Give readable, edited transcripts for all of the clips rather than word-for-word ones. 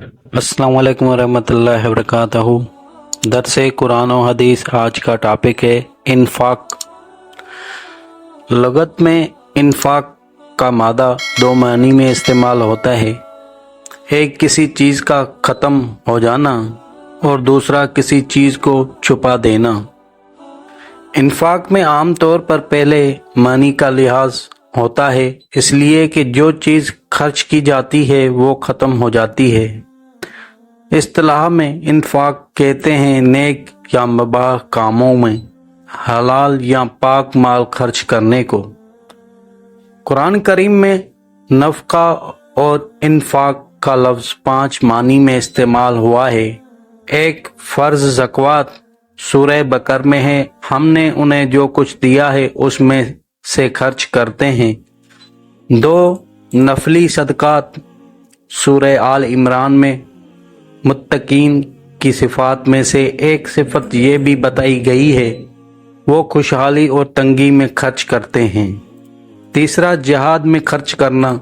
अस्सलाम वालेकुम वरहमतुल्लाहि वबरकातुहू। दरस कुरान और हदीस आज का टॉपिक है इन्फाक। लगत में इन्फाक का मादा दो मानी में इस्तेमाल होता है। एक किसी चीज़ का ख़त्म हो जाना और दूसरा किसी चीज़ को छुपा देना। इन्फाक में आम तौर पर पहले मानी का लिहाज होता है, इसलिए कि जो चीज़ खर्च की जाती है वो ख़त्म हो जाती है। इस्तिलाह में इन्फाक कहते हैं नेक या मुबाह कामों में हलाल या पाक माल खर्च करने को। कुरान करीम में नफ़का और इन्फाक का लफ्ज़ 5 मानी में इस्तेमाल हुआ है। एक फ़र्ज़ ज़कात सूरह बकर में है, हमने उन्हें जो कुछ दिया है उसमें से खर्च करते हैं। 2 नफली सदकात सूरह आल इमरान में मुत्तकीन की सिफात में से एक सिफत ये भी बताई गई है वो खुशहाली और तंगी में खर्च करते हैं। तीसरा जिहाद में खर्च करना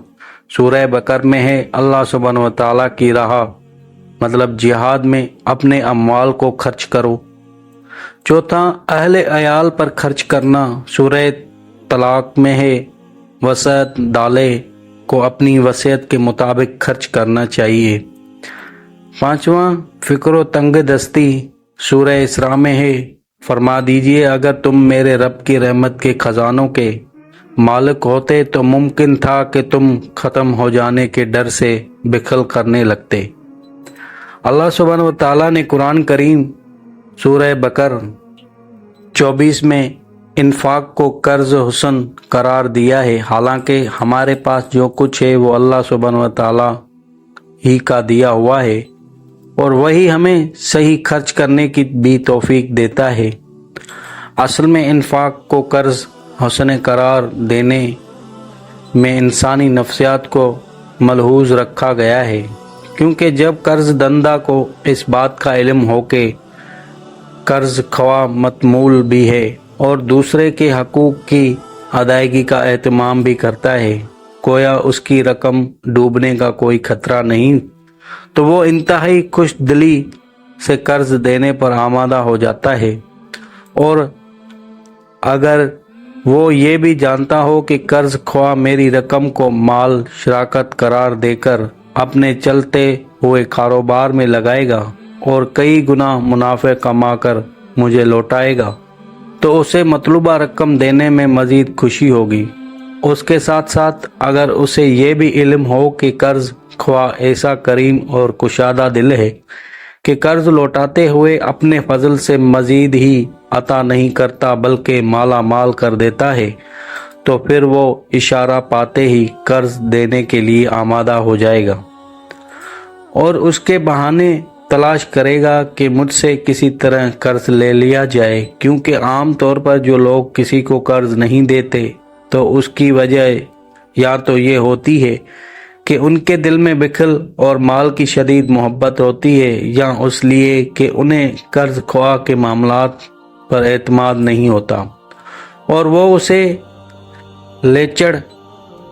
सूरह बकर में है, अल्लाह सुब्हानहू व तआला की राह मतलब जिहाद में अपने अम्वाल को खर्च करो। चौथा अहले अयाल पर खर्च करना सूरह तलाक में है, वसीयत डाले को अपनी वसीयत के मुताबिक खर्च करना चाहिए। 5वां फ़िक्र तंग दस्ती सूरह इसरा में है, फरमा दीजिए अगर तुम मेरे रब की रहमत के खजानों के मालिक होते तो मुमकिन था कि तुम ख़त्म हो जाने के डर से बिखल करने लगते। अल्लाह सुब्हानहू व तआला ने कुरान करीम सूरह बकर 24 में इन्फाक को कर्ज हुसन करार दिया है। हालांकि हमारे पास जो कुछ है वो अल्लाह सुब्हानहू व तआला ही का दिया हुआ है और वही हमें सही खर्च करने की भी तौफीक देता है। असल में इन्फाक को कर्ज हुसन करार देने में इंसानी नफ्सियात को मलहूज रखा गया है, क्योंकि जब कर्ज दंदा को इस बात का इल्म हो कि कर्ज ख्वाह मतमूल भी है और दूसरे के हकूक़ की अदायगी का एहतमाम भी करता है, गोया उसकी रकम डूबने का कोई खतरा नहीं, तो वो इंतहाई खुश दिली से कर्ज देने पर आमादा हो जाता है। और अगर वो ये भी जानता हो कि कर्ज ख्वाह मेरी रकम को माल शराकत करार देकर अपने चलते हुए कारोबार में लगाएगा और कई गुना मुनाफे कमाकर मुझे लौटाएगा, तो उसे मतलूबा रकम देने में मज़ीद खुशी होगी। उसके साथ साथ अगर उसे ये भी इल्म हो कि कर्ज ख्वाह ऐसा करीम और कुशादा दिल है कि कर्ज लौटाते हुए अपने फजल से मज़ीद ही अता नहीं करता बल्कि माला माल कर देता है, तो फिर वो इशारा पाते ही कर्ज देने के लिए आमादा हो जाएगा और उसके बहाने तलाश करेगा कि मुझसे किसी तरह कर्ज ले लिया जाए। क्योंकि आम तौर पर जो लोग किसी को कर्ज नहीं देते तो उसकी वजह या तो ये होती है कि उनके दिल में बिखल और माल की शदीद मोहब्बत होती है, या इसलिए कि उन्हें कर्ज ख्वाह के मामलात पर एतमाद नहीं होता और वो उसे लेचड़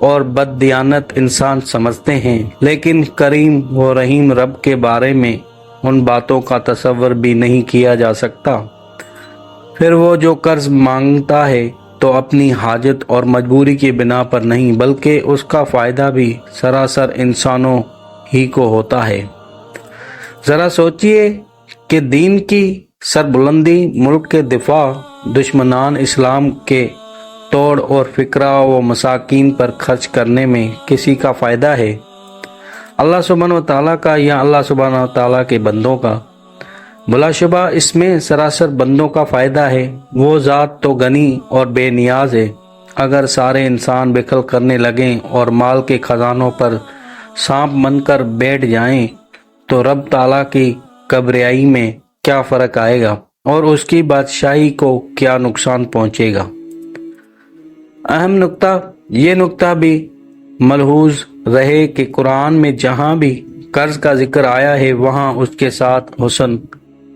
और बददियानत इंसान समझते हैं। लेकिन करीम व रहीम रब के बारे में उन बातों का तसव्वुर भी नहीं किया जा सकता। फिर वो जो कर्ज मांगता है तो अपनी हाजत और मजबूरी की बिना पर नहीं, बल्कि उसका फ़ायदा भी सरासर इंसानों ही को होता है। ज़रा सोचिए कि दीन की सरबुलंदी, मुल्क के दिफा, दुश्मनान इस्लाम के तोड़ और फ़िक्रा व मसाकीन पर खर्च करने में किसी का फ़ायदा है, अल्लाह सुब्हानहू व तआला का या अल्लाह सुब्हानहू व तआला के बंदों का? बिलाशुबा इसमें सरासर बंदों का फ़ायदा है। वो ज़ात तो गनी और बेनियाज है। अगर सारे इंसान बिखल करने लगें और माल के ख़जानों पर सांप बनकर बैठ जाएं, तो रब ताला की किबरियाई में क्या फ़र्क आएगा और उसकी बादशाही को क्या नुकसान पहुँचेगा। अहम नुक्ता ये नुक्ता भी मलहूज रहे कि कुरान में जहाँ भी कर्ज का जिक्र आया है वहाँ उसके साथ हुस्न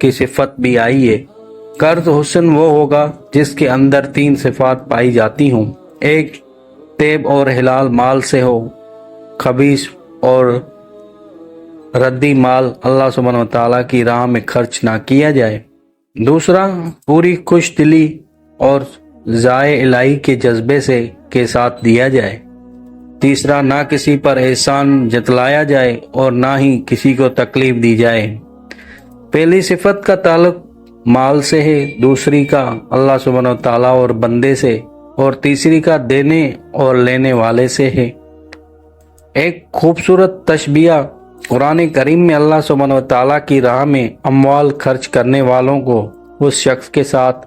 की सिफत भी आई है। कर्ज हुस्न वो होगा जिसके अंदर 3 सिफात पाई जाती हों। एक तैब और हिलाल माल से हो, खबीस और रद्दी माल अल्लाह सुब्हानहू व तआला की राह में खर्च ना किया जाए। दूसरा, पूरी खुश दिली और जाए इलाही के जज्बे से के साथ दिया जाए। तीसरा, ना किसी पर एहसान जतलाया जाए और ना ही किसी को तकलीफ दी जाए। पहली सिफत का ताल्लुक माल से है, दूसरी का अल्लाह सुब्हानहू व तआला और बंदे से, और तीसरी का देने और लेने वाले से है। एक खूबसूरत तशबिया कुरान करीम में अल्लाह सुब्हानहू व तआला की राह में अमवाल खर्च करने वालों को उस शख्स के साथ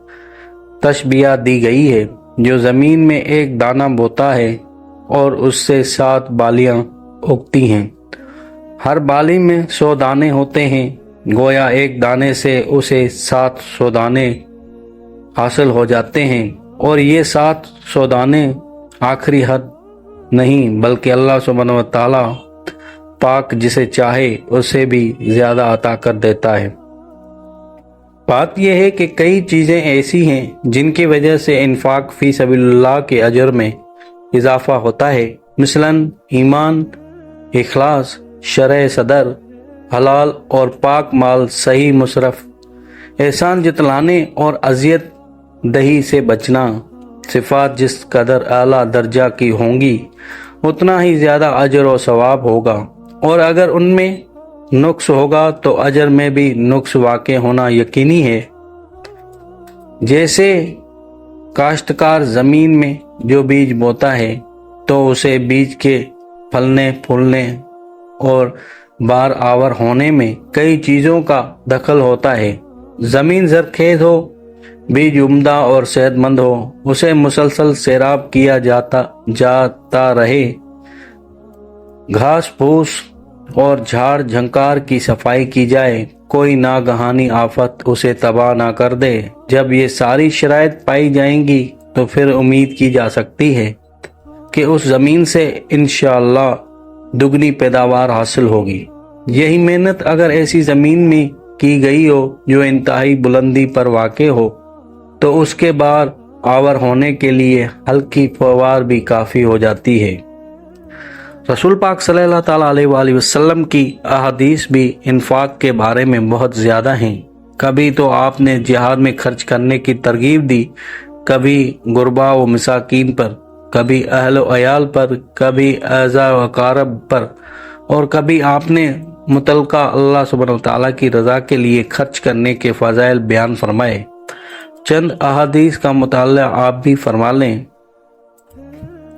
तशबिया दी गई है जो ज़मीन में एक दाना बोता है और उससे 7 बालियां उगती हैं। हर बाली में 100 दाने होते हैं। गोया एक दाने से उसे 700 दाने हासिल हो जाते हैं, और ये 700 दाने आखिरी हद नहीं बल्कि अल्लाह सुब्हानहू व तआला पाक जिसे चाहे उसे भी ज्यादा अता कर देता है। बात यह है कि कई चीज़ें ऐसी हैं जिनकी वजह से इन्फाक फी सबीलिल्लाह के अजर में इजाफा होता है, मिसलन ईमान, इखलास, शरह सदर, हलाल और पाक माल सही मुसरफ, एहसान जतलाने और अजियत दही से बचना। सिफात जिस कदर आला दर्जा की होंगी उतना ही ज़्यादा अजर और सवाब होगा, और अगर उनमें नुक्स होगा तो अजर में भी नुक्स वाक़े होना यकीनी है। जैसे काश्तकार ज़मीन में जो बीज बोता है तो उसे बीज के फलने फूलने और बार आवर होने में कई चीज़ों का दखल होता है। ज़मीन ज़रखेज़ हो, बीज उम्दा और सेहतमंद हो, उसे मुसलसल सैराब किया जाता रहे, घास फूस और झाड़ झंकार की सफाई की जाए, कोई नागहानी आफत उसे तबाह ना कर दे। जब ये सारी शराइत पाई जाएंगी तो फिर उम्मीद की जा सकती है कि उस ज़मीन से इंशाअल्लाह दुगनी पैदावार हासिल होगी। यही मेहनत अगर ऐसी ज़मीन में की गई हो जो इंतहाई बुलंदी पर वाक़े हो तो उसके बाद आवर होने के लिए हल्की फवार भी काफ़ी हो जाती है। रसूल पाक सल्लल्लाहु ताला अलैहि वसल्लम की अहादीस भी इन्फाक के बारे में बहुत ज़्यादा हैं। कभी तो आपने जिहाद में खर्च करने की तरगीब दी, कभी गुरबा व मसाकीन पर, कभी अहल व अयाल पर, कभी अज़ा व अकारब पर, और कभी आपने मुतलका अल्लाह सुब्हानहू व तआला की रज़ा के लिए खर्च करने के फ़ज़ाइल बयान फरमाए। चंद अहादीस का मुताला आप भी फरमा लें।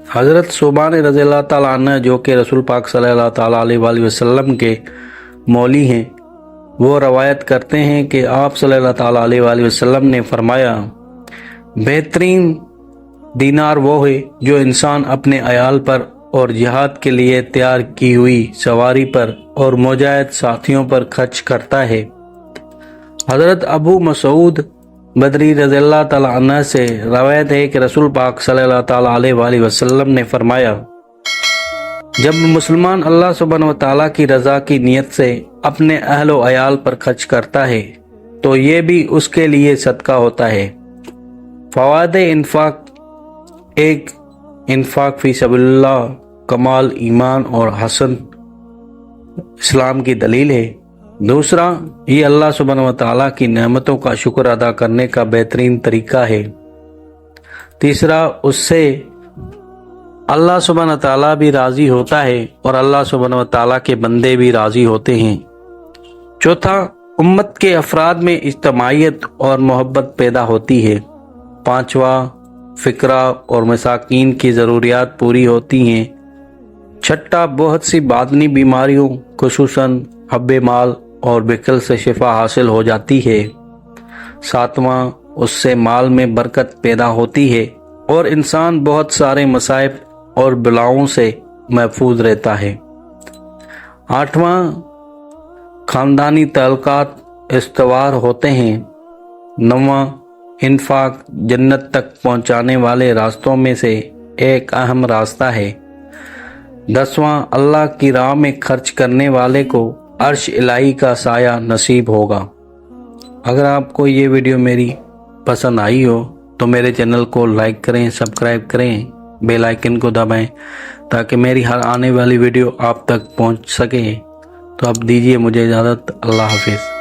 हज़रत सुबान रज़ियल्लाहु ताला अन्हु जो कि रसूल पाक सल्लल्लाहु ताला अलैहि वसल्लम के मौली हैं, वो रवायत करते हैं कि आप सल्लल्लाहु ताला अलैहि वसल्लम ने फरमाया, बेहतरीन दीनार वो है जो इंसान अपने अयाल पर और जिहाद के लिए तैयार की हुई सवारी पर और मुजाहिद साथियों पर खर्च करता है। हज़रत अबू मसूद बदरी रज़ियल्लाहु ताला अन्हु से रवायत है कि रसूल पाक सल्लल्लाहु ताला अलैहि वसल्लम ने फरमाया, जब मुसलमान अल्लाह सुब्हानहू व तआला की रज़ा की नीयत से अपने अहल व अयाल पर खर्च करता है तो ये भी उसके लिए सदका होता है। फ़वाद इन्फाक: एक, इन्फाक फी सबीलिल्लाह कमाल ईमान और हसन इस्लाम की दलील है। दूसरा, ये अल्लाह सुब्हानहू व तआला की नेमतों का शुक्र अदा करने का बेहतरीन तरीका है। तीसरा, उससे अल्लाह सुब्हानहू व तआला भी राज़ी होता है और अल्लाह सुब्हानहू व तआला के बंदे भी राज़ी होते हैं। चौथा, उम्मत के अफराद में इज्तमाइयत और मोहब्बत पैदा होती है। पांचवा, फ़िक्रा और मसाकीन की ज़रूरियात पूरी होती हैं। छठा, बहुत सी बादनी बीमारियों खुसूसन हब्बे माल और बिकल से शिफा हासिल हो जाती है। सातवां, उससे माल में बरकत पैदा होती है और इंसान बहुत सारे मसाइब और बलाओं से महफूज रहता है। आठवां, खानदानी ताल्लुकात इस्तवार होते हैं। नौवां, इन्फाक जन्नत तक पहुंचाने वाले रास्तों में से एक अहम रास्ता है। 10वां, अल्लाह की राह में खर्च करने वाले को अर्श इलाही का साया नसीब होगा। अगर आपको ये वीडियो मेरी पसंद आई हो तो मेरे चैनल को लाइक करें, सब्सक्राइब करें, बेल आइकन को दबाएं ताकि मेरी हर आने वाली वीडियो आप तक पहुंच सके। تو اب دیجیے مجھے اجازت, اللہ حافظ.